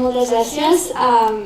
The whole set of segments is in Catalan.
Moltes gràcies.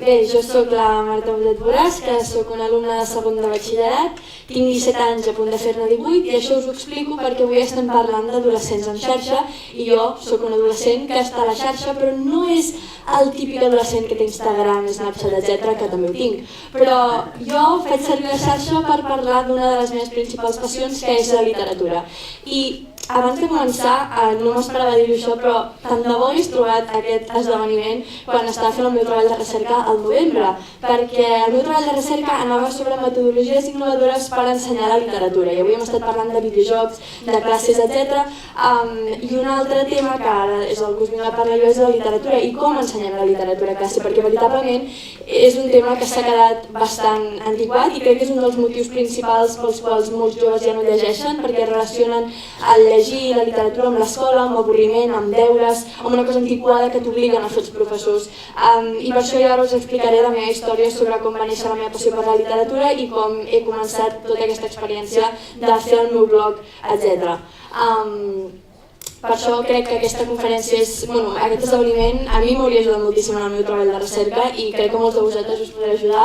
Bé, jo sóc la Marta Botet Boràs, que sóc una alumna de segon de batxillerat, tinc 17 anys a punt de fer-ne 18 i això us ho explico perquè avui estem parlant d'adolescents en xarxa i jo sóc un adolescent que està a la xarxa, però no és el típic adolescent que té Instagram, Snapchat, etc, que també ho tinc. Però jo faig servir la xarxa per parlar d'una de les meves principals passions, que és la literatura. I abans de començar, no m'esperava dir-ho això, però tant de bo hagués trobat aquest esdeveniment quan estava fent el meu treball de recerca al novembre, perquè el meu treball de recerca anava sobre metodologies innovadores per ensenyar la literatura, i avui hem estat parlant de videojocs, de classes, etc. I un altre tema que ara és el que us vinc a parlar jo és la literatura i com ensenyem la literatura a classe, perquè veritablement és un tema que s'ha quedat bastant antiquat i crec que és un dels motius principals pels quals molts joves ja no llegeixen, perquè relacionen el llegir la literatura amb l'escola, amb avorriment, amb deures, amb una cosa antiquada que t'obliguen a fer els professors. I per això jo ara us explicaré la meva història sobre com va néixer la meva passió per la literatura i com he començat tota aquesta experiència de fer el meu blog, etc. Per això crec que aquesta conferència aquest esdeveniment a mi m'hauria ajudat moltíssim en el meu treball de recerca i crec que molts de vosaltres us podrà ajudar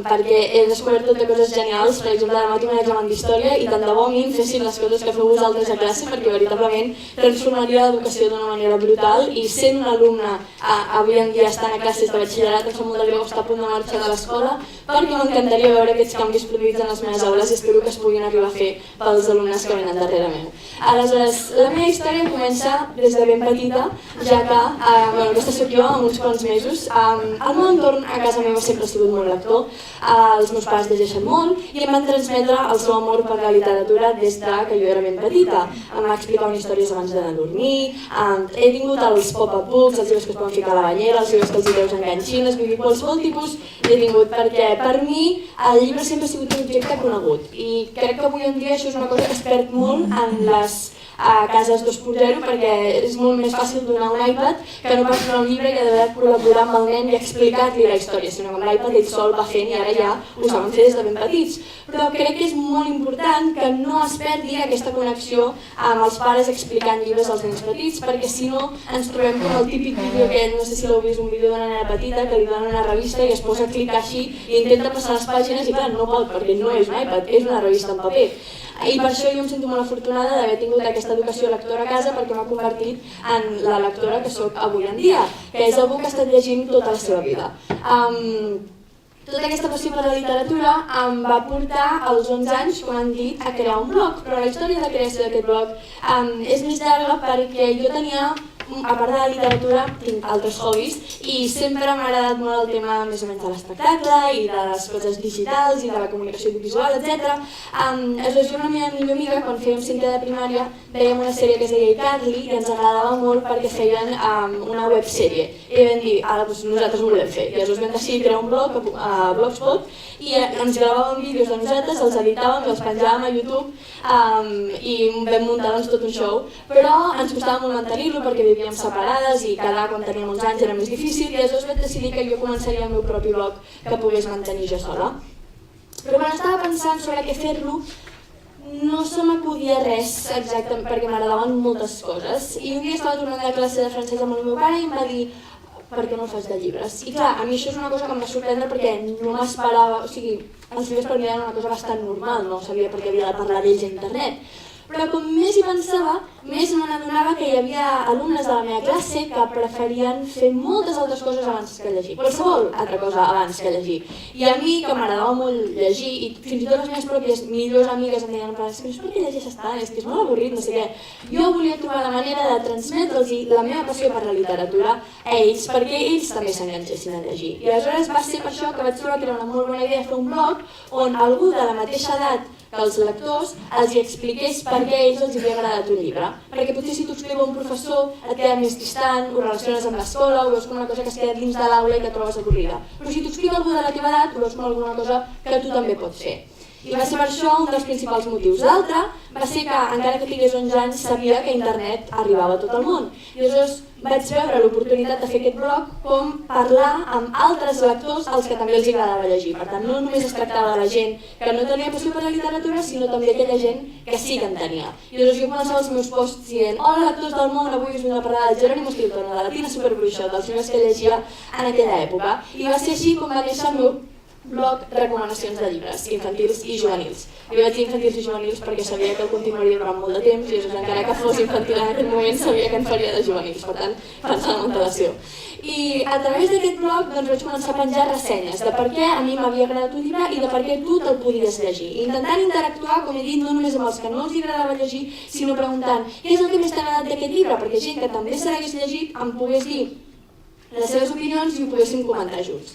perquè he descobert totes coses genials. Per exemple, demà tinc un examen d'història i tant de bo a mi em fessin les coses que feu vosaltres a classe perquè veritablement transformaria l'educació d'una manera brutal i sent un alumne avui en dia estant a classes de batxillerat em fa molt de greu estar a punt de marxar de l'escola perquè m'encantaria veure aquests canvis produïts en les meves aules i espero que es puguin arribar a fer pels alumnes que venen darrere meu. Aleshores, la meva història comença des de ben petita, ja que aquesta soc jo amb uns quants mesos. El meu entorn a casa meva sempre ha sigut molt lector. Els meus pares llegeixen molt i em van transmetre el seu amor per la literatura des que jo era ben petita. Em va explicar històries abans d'anar a dormir, he tingut els pop-up books, els llibres que es poden ficar a la banyera, els llibres que els deus en ganxines, vull dir, qualsevol tipus he tingut, perquè per mi el llibre sempre ha sigut un objecte conegut i crec que avui en dia això és una cosa que es perd molt en les cases 2.0 perquè és molt més fàcil donar un iPad que no pas donar un llibre i haver de col·laborar amb el nen i explicar-li la història, sinó que amb l'iPad ell sol va fent i ara ja ho saben fer des de ben petits. Però crec que és molt important que no es perdi aquesta connexió amb els pares explicant llibres als nens petits, perquè si no ens trobem com el típic vídeo aquell, no sé si l'heu vist, un vídeo d'una nena petita que li donen una revista i es posa a clicar així i intenta passar les pàgines i clar, no pot perquè no és un iPad, és una revista en paper. I per això jo em sento molt afortunada d'haver tingut aquesta educació lectora a casa perquè m'ha convertit en la lectora que sóc avui en dia, que és algú que ha estat llegint tota la seva vida. Tota aquesta passió per la literatura em va portar als 11 anys, com han dit, a crear un blog, però la història de creació d'aquest blog és més llarga perquè jo tenia, a part de la literatura, tinc altres hobbies i sempre m'ha agradat molt el tema més o menys de l'espectacle i de les coses digitals i de la comunicació audiovisual, etc. Aleshores, jo amb la meva millor amiga, quan fèiem cinquè de primària, vèiem una sèrie que es deia iCarly i ens agradava molt perquè feien una websèrie. I vam dir, ara nosaltres ho volem fer. I aleshores vam decidir crear un blog a Blogspot i ens gravàvem vídeos de nosaltres, els editàvem i els penjàvem a YouTube i vam muntar tot un show. Però ens costava molt mantenir-lo perquè vivíem separades i quedar quan teníem uns anys era més difícil i aleshores vaig decidir que jo començaria el meu propi blog que pogués mantenir jo sola. Però quan estava pensant sobre què fer-lo no se m'acudia res exactament perquè m'agradaven moltes coses i un dia estava tornant de classe de francès amb el meu pare i em va dir per què no fas de llibres? I clar, a mi això és una cosa que em va sorprendre perquè no m'esperava, o sigui, els llibres per mi eren una cosa bastant normal, no sabia per què havia de parlar d'ells a internet. Però com més hi pensava, més me n'adonava que hi havia alumnes de la meva classe que preferien fer moltes altres coses abans que llegir, qualsevol altra cosa abans que llegir. I a mi, que m'agradava molt llegir, i fins i tot les meves pròpies millors amigues em deien però per què llegeixes tant? És que és molt avorrit, no sé què. Jo volia trobar la manera de transmetre'ls la meva passió per la literatura a ells perquè ells també s'enganxessin a llegir. I aleshores va ser per això que vaig trobar que era una molt bona idea fer un blog on algú de la mateixa edat que els lectors els hi expliqués per què a ells els havia agradat un llibre. Perquè potser si t'ho explica un professor et queda més distant, ho relaciones amb l'escola, ho veus com una cosa que es queda dins de l'aula i que trobes avorrida. Però si t'ho explica algú de la teva edat, ho veus com alguna cosa que tu també pots fer. I va ser per això un dels principals motius. L'altre va ser que, encara que tingués 11 anys, sabia que internet arribava a tot el món. I aleshores vaig veure l'oportunitat de fer aquest blog com parlar amb altres lectors als que també els agradava llegir. Per tant, no només es tractava de la gent que no tenia passió per la literatura, sinó també aquella gent que sí que en tenia. I aleshores jo començava els meus posts dient: hola lectors del món, avui us vinc a parlar de Jerónimo Stilton, de la Tina Superbruixa, dels llibres que llegia en aquella època. I va ser així com va néixer el meu blog Recomanacions de llibres infantils i juvenils. Jo vaig dir infantils i juvenils perquè sabia que el continuaria durant molt de temps i encara que fos infantil en aquell moment sabia que en faria de juvenils, per tant, pensant en antelació. I a través d'aquest blog vaig començar a penjar ressenyes de per què a mi m'havia agradat un llibre i de per què tu te'l podies llegir. Intentant interactuar, com he dit, no només amb els que no els agradava llegir, sinó preguntant què és el que més t'ha agradat d'aquest llibre, perquè gent que també se l'hagués llegit em pogués dir les seves opinions i ho poguéssim comentar junts.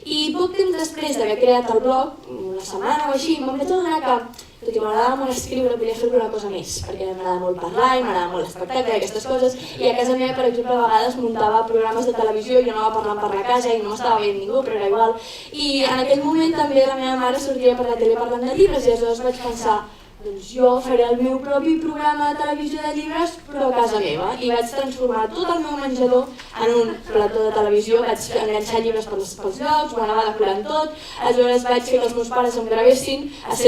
I poc temps després d'haver creat el blog, una setmana o així, em vaig adonar que, tot i m'agradava molt escriure, volia fer alguna cosa més, perquè m'agradava molt parlar i m'agradava molt l'espectacle i aquestes coses, i a casa meva, per exemple, a vegades muntava programes de televisió i jo anava parlant per la casa i no m'estava veient ningú, però era igual. I en aquell moment també la meva mare sortia per la tele parlant de llibres i aleshores vaig pensar: doncs jo faré el meu propi programa de televisió de llibres, però a casa meva. I vaig transformar tot el meu menjador en un plató de televisió, vaig enganxar llibres pels llocs, ho anava decorant tot, aleshores vaig fer que els meus pares em gravessin,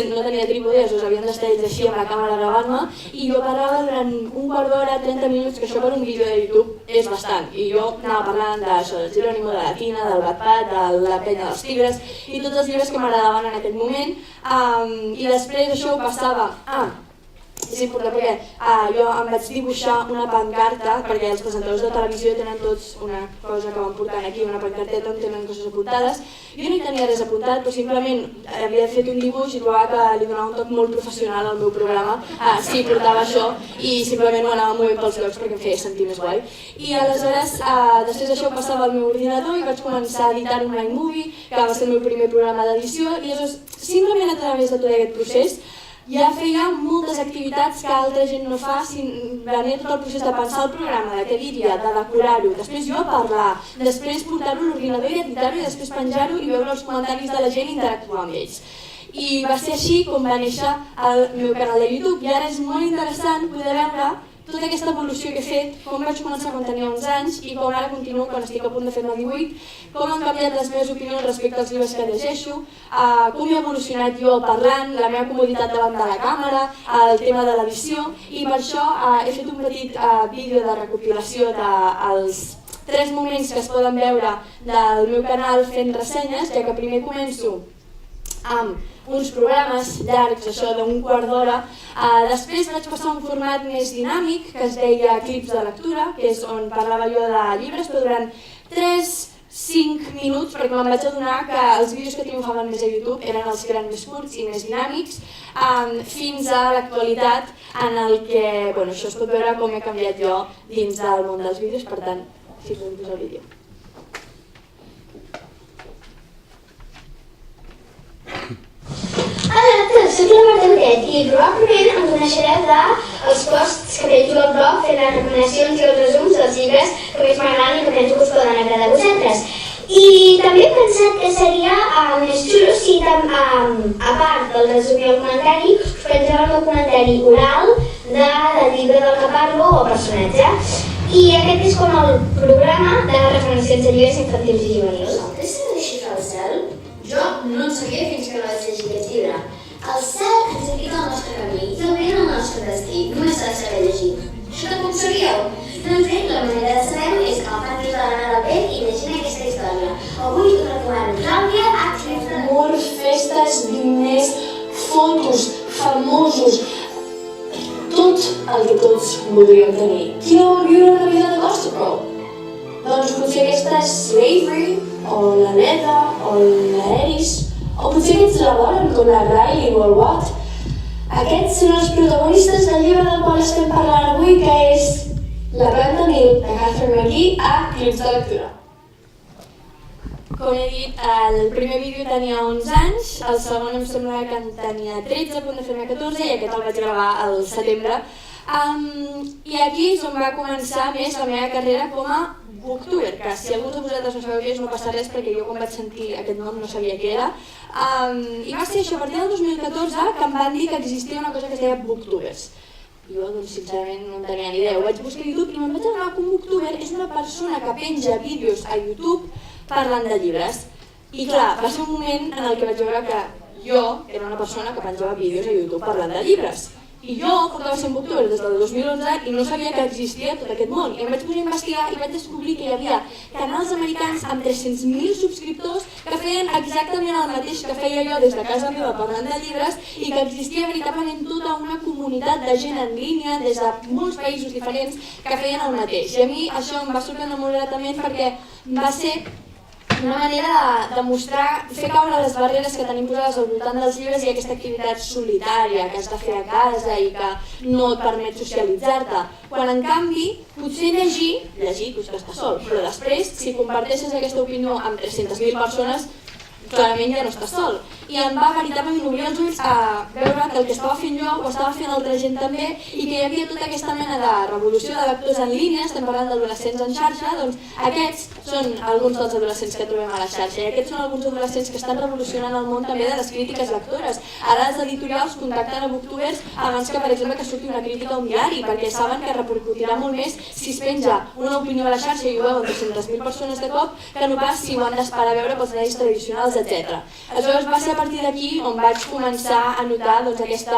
no tenia trípode, aleshores havien d'estar ells així amb la càmera gravant-me, i jo parlava durant un quart d'hora, 30 minuts, que això per un vídeo de YouTube és bastant, i jo anava parlant d'això, del Jerónimo, de la Tina, del Wattpad, de la penya dels tigres, i tots els llibres que m'agradaven en aquell moment, i després això ho passava. És important perquè jo em vaig dibuixar una pancarta, perquè els presentadors de televisió tenen tots una cosa que van portant aquí, una pancarteta on tenen coses apuntades. Jo no hi tenia res apuntat, però simplement havia fet un dibuix i trobava que li donava un toc molt professional al meu programa si portava això, i simplement ho anava movent pels llocs perquè em feia sentir més guai. I aleshores, després d'això ho passava al meu ordinador i vaig començar a editar un iMovie, que va ser el meu primer programa d'edició, i aleshores simplement a través de tot aquest procés ja feia moltes activitats que altra gent no fa, venia tot el procés de pensar el programa, de què diria, de decorar-ho, després jo parlar, després portar-ho a l'ordinador i editar-ho i després penjar-ho i veure els comentaris de la gent i interactuar amb ells. I va ser així com va néixer el meu canal de YouTube, i ara és molt interessant poder veure tota aquesta evolució que he fet, com vaig començar quan tenia 11 anys i com ara continuo quan estic a punt de fer-ne 18, com han canviat les meves opinions respecte als llibres que llegeixo, com he evolucionat jo parlant, la meva comoditat davant de la càmera, el tema de l'edició, i per això he fet un petit vídeo de recopilació dels 3 moments que es poden veure del meu canal fent ressenyes, ja que primer començo amb uns programes llargs, això d'un quart d'hora. Després vaig passar a un format més dinàmic, que es deia clips de lectura, que és on parlava jo de llibres, però durant 3-5 minuts, perquè me'n vaig adonar que els vídeos que triomfaven més a YouTube eren els que eren més curts i més dinàmics, fins a l'actualitat en el que, això es pot veure com he canviat jo dins del món dels vídeos, per tant, si podem posar el vídeo. Hola, soc la Marta Botet i probablement em coneixereu dels posts que penjo al blog fent les recomanacions i els resums dels llibres que més m'agraden i que penso que us poden agradar a vosaltres. I també he pensat que seria més xulo si, a part del resum i el comentari, us penjava el meu comentari oral del llibre del que parlo o personatge. I aquest és com el programa de recomanacions de llibres infantils i juvenils. Vosaltres sabeu xifrar el cel? Jo no en sabia fins que no vaig llegir aquest llibre. El cel ens indica el nostre camí i el vent el nostre destí. Només s'ha de saber llegir. Això tampoc sabíeu? Doncs bé, la manera de saber-ho és agafant-vos de la mà del pet i llegint aquesta història. Avui us recomano Clàudia, actriu de... Amor, festes, diners, fotos, famosos... Tot el que tots voldríem tenir. Qui no vol viure una vida de Gossip Girl? Doncs potser aquesta és l'Avery, o la Neda, o l'Eris, o potser aquests la volen, com la Riley o el Watt. Aquests són els protagonistes del llibre del qual estem parlant avui, que és La planta mil, de Catherine McGee, a Clips de lectura. Com he dit, el primer vídeo tenia 11 anys, el segon em sembla que en tenia 13, a punt de fer-ne 14, i aquest el vaig gravar al setembre. I aquí és on va començar més la meva carrera com a booktuber, que si alguns de vosaltres no sabeu què és no passa res perquè jo quan vaig sentir aquest nom no sabia què era. I va ser això, a partir del 2014 que em van dir que existia una cosa que es deia booktubers. Jo, doncs, sincerament, no en tenia ni idea. Ho vaig buscar a YouTube i me'n vaig adonar que un booktuber és una persona que penja vídeos a YouTube parlant de llibres. I clar, va ser un moment en el que vaig veure que jo era una persona que penjava vídeos a YouTube parlant de llibres. I jo portava sent booktuber des del 2011 i no sabia que existia tot aquest món. I em vaig posar a investigar i vaig descobrir que hi havia canals americans amb 300.000 subscriptors que feien exactament el mateix que feia jo des de casa meva parlant de llibres i que existia veritablement tota una comunitat de gent en línia des de molts països diferents que feien el mateix. I a mi això em va sorprendre molt gratament perquè va ser una manera de mostrar, fer caure les barreres que tenim posades al voltant dels llibres i aquesta activitat solitària que has de fer a casa i que no et permet socialitzar-te. Quan en canvi, potser llegir potser està sol, però després, si comparteixes aquesta opinió amb 300.000 persones, clarament ja no estàs sol. I em va veritablement obrir els ulls a veure que el que estava fent jo ho estava fent altra gent també i que hi havia tota aquesta mena de revolució de lectors en línia, estem parlant d'adolescents en xarxa, doncs aquests són alguns dels adolescents que trobem a la xarxa i aquests són alguns adolescents que estan revolucionant el món també de les crítiques lectores. Ara els editorials contacten a booktubers abans que, per exemple, que surti una crítica a un diari perquè saben que repercutirà molt més si es penja una opinió a la xarxa i ho veuen 200.000 persones de cop que no pas si ho han d'esperar a veure pels diaris tradicionals, etc. Aleshores va ser a partir d'aquí on vaig començar a notar aquesta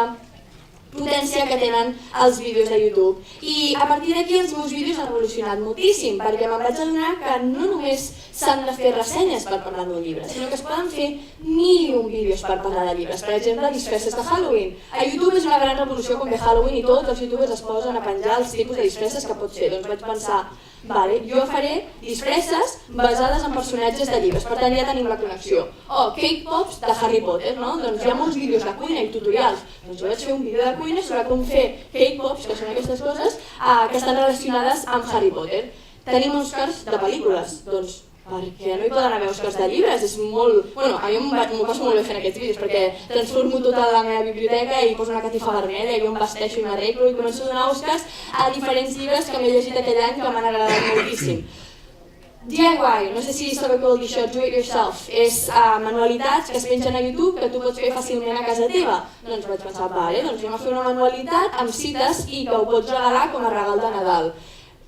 potència que tenen els vídeos de YouTube. I a partir d'aquí els meus vídeos han evolucionat moltíssim perquè me'n vaig adonar que no només s'han de fer ressenyes per parlar d'un llibre, sinó que es poden fer 1.000 vídeos per parlar de llibres. Per exemple, disfresses de Halloween. A YouTube és una gran revolució com ve Halloween i tots els youtubers es posen a penjar els tipus de disfresses que pot ser. Doncs vaig pensar, vale, jo faré disfresses basades en personatges de llibres, per tant ja tenim la connexió. O cake pops de Harry Potter, no? Doncs hi ha molts vídeos de cuina i tutorials. Doncs jo vaig fer un vídeo de cuina sobre com fer cake pops, que són aquestes coses, que estan relacionades amb Harry Potter. Tenim Oscars de pel·lícules, doncs perquè no hi poden haver Oscars de llibres, és molt... Bueno, a mi m'ho passo molt bé fent aquests vídeos perquè transformo tota la meva biblioteca i poso una catifa vermella i jo em vesteixo i m'arreglo i començo a donar Oscars a diferents llibres que m'he llegit aquell any que m'han agradat moltíssim. DIY, no sé si sabeu què vol dir això, do it yourself, és manualitats que es pengen a YouTube que tu pots fer fàcilment a casa teva. Doncs vaig pensar, vale, doncs anem a fer una manualitat amb cites i que ho pots regalar com a regal de Nadal.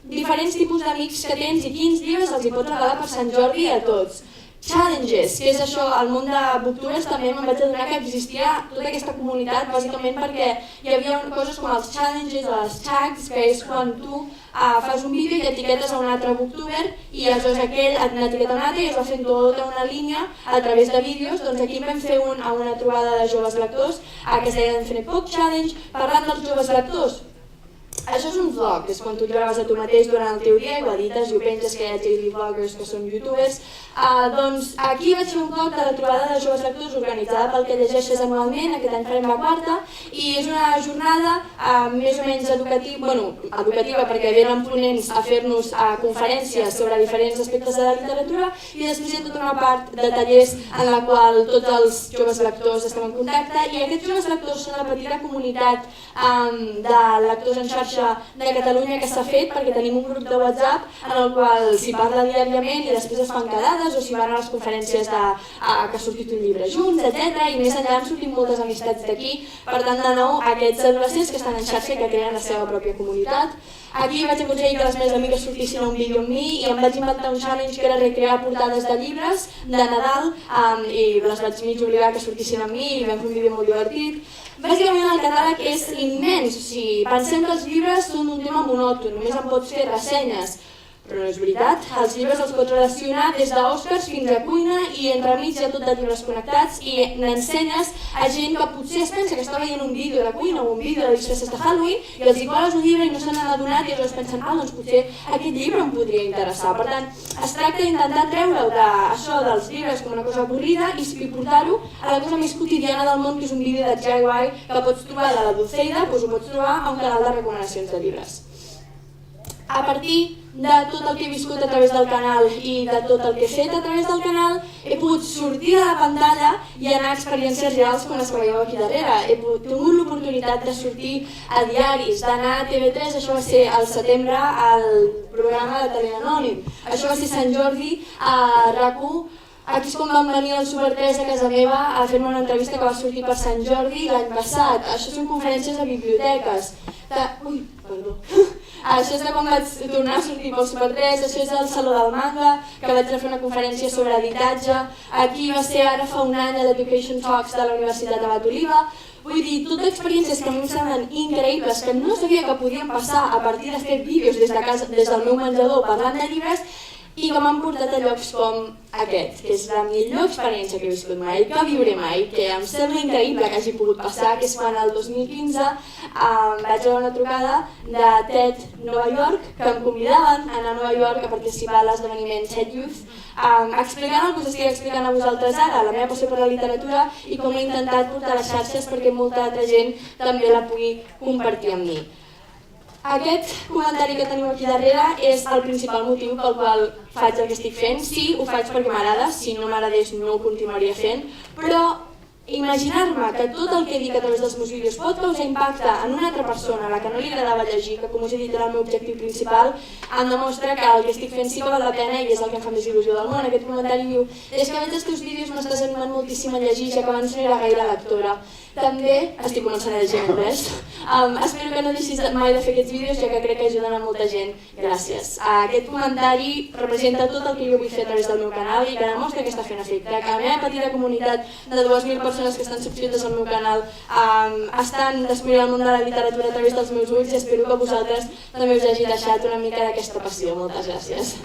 Diferents tipus d'amics que tens i quins llibres els hi pots regalar per Sant Jordi a tots. Challenges, que és això, al món de booktubers també me'n vaig adonar que existia tota aquesta comunitat bàsicament perquè hi havia coses com els challenges o les tags, que és quan tu fas un vídeo i etiquetes a un altre booktuber i aleshores aquell n'etiqueta un altre i es va fent tota una línia a través de vídeos. Doncs aquí vam fer una trobada de joves lectors que es deia Infinite Book Challenge parlant dels joves lectors. Això és un vlog, és quan tu et graves a tu mateix durant el teu dia i ho edites i ho penges, que hi ha daily vloggers que són youtubers. Doncs aquí vaig fer un vlog de la trobada de joves lectors organitzada pel que llegeixes anualment, aquest any farem la quarta, i és una jornada més o menys educativa perquè venen ponents a fer-nos conferències sobre diferents aspectes de la literatura i després hi ha tota una part de tallers en la qual tots els joves lectors estem en contacte i aquests joves lectors són la petita comunitat de lectors en xarxa de Catalunya que s'ha fet perquè tenim un grup de WhatsApp en el qual s'hi parla diàriament i després es fan quedades o s'hi van a les conferències que ha sortit un llibre junts, etc. I més enllà han sortit moltes amistats d'aquí. Per tant, de nou, aquests adolescents que estan en xarxa i que creen la seva pròpia comunitat. Aquí vaig aconseguir que les meves amigues sortissin a un vídeo amb mi i em vaig inventar un challenge que era recrear portades de llibres de Nadal i les vaig mig obligar que sortissin amb mi i vam fer un vídeo molt divertit. Bàsicament el catàleg és immens, o sigui, pensem que els llibres són un tema monòton, només en pots fer ressenyes, però no és veritat, els llibres els pots relacionar des d'Oscars fins a cuina i entremig hi ha tot de llibres connectats i n'ensenyes a gent que potser es pensa que està veient un vídeo de cuina o un vídeo de disfresses de Halloween i els hi coles un llibre i no se n'han adonat i aleshores pensen, doncs potser aquest llibre em podria interessar. Per tant, es tracta d'intentar treure-ho d'això dels llibres com una cosa avorrida i portar-ho a la cosa més quotidiana del món, que és un vídeo de DIY que pots trobar a la Dulceida, doncs ho pots trobar a un canal de recomanacions de llibres. A partir de tot el que he viscut a través del canal i de tot el que he fet a través del canal, he pogut sortir de la pantalla i anar a experiències reals com les que veieu aquí darrere. He tingut l'oportunitat de sortir a diaris, d'anar a TV3, això va ser al setembre, al programa de Talent Anònim. Això va ser Sant Jordi, a RAC1. Aquí és com van venir el Super 3 a casa meva a fer-me una entrevista que va sortir per Sant Jordi l'any passat. Això són conferències a biblioteques. Ui, perdó. Això és de quan vaig tornar a sortir pel Super 3, això és el Saló del Manga, que vaig fer una conferència sobre habitatge. Aquí va ser ara fa un any a l'Education Talks de la Universitat Abat Oliva. Vull dir, totes experiències que a mi em semblen increïbles, que no sabia que podien passar a partir de fer vídeos des de casa, des del meu menjador parlant de llibres, i que m'han portat a llocs com aquest, que és la millor experiència que he viscut mai, que viuré mai, que em sembla increïble que hagi pogut passar, que és quan el 2015 vaig rebre una trucada de TED Nova York, que em convidaven a anar a Nova York a participar a l'esdeveniment TED Youth, explicant el que us estic explicant a vosaltres ara, la meva passió per la literatura i com he intentat portar les xarxes perquè molta altra gent també la pugui compartir amb mi. Aquest comentari que teniu aquí darrere és el principal motiu pel qual faig el que estic fent. Sí, ho faig perquè m'agrada, si no m'agradés no ho continuaria fent, però imaginar-me que tot el que dic a través dels meus vídeos pot causar impacte en una altra persona a la que no li agradava llegir, que com us he dit era el meu objectiu principal, em demostra que el que estic fent sí que val la pena i és el que em fa més il·lusió del món. Aquest comentari diu: és que veig els teus vídeos m'estàs animant moltíssim a llegir, ja que abans no era gaire lectora. També estic començant a llegir anglès. Espero que no deixis mai de fer aquests vídeos, ja que crec que ajuden a molta gent. Gràcies. Aquest comentari representa tot el que jo vull fer a través del meu canal i que demostra que està fent efecte, que la meva petita comunitat de 2.000 persones que estan subscrites al meu canal estan descobrint el món de la literatura a través dels meus ulls i espero que vosaltres també us hagi deixat una mica d'aquesta passió. Moltes gràcies.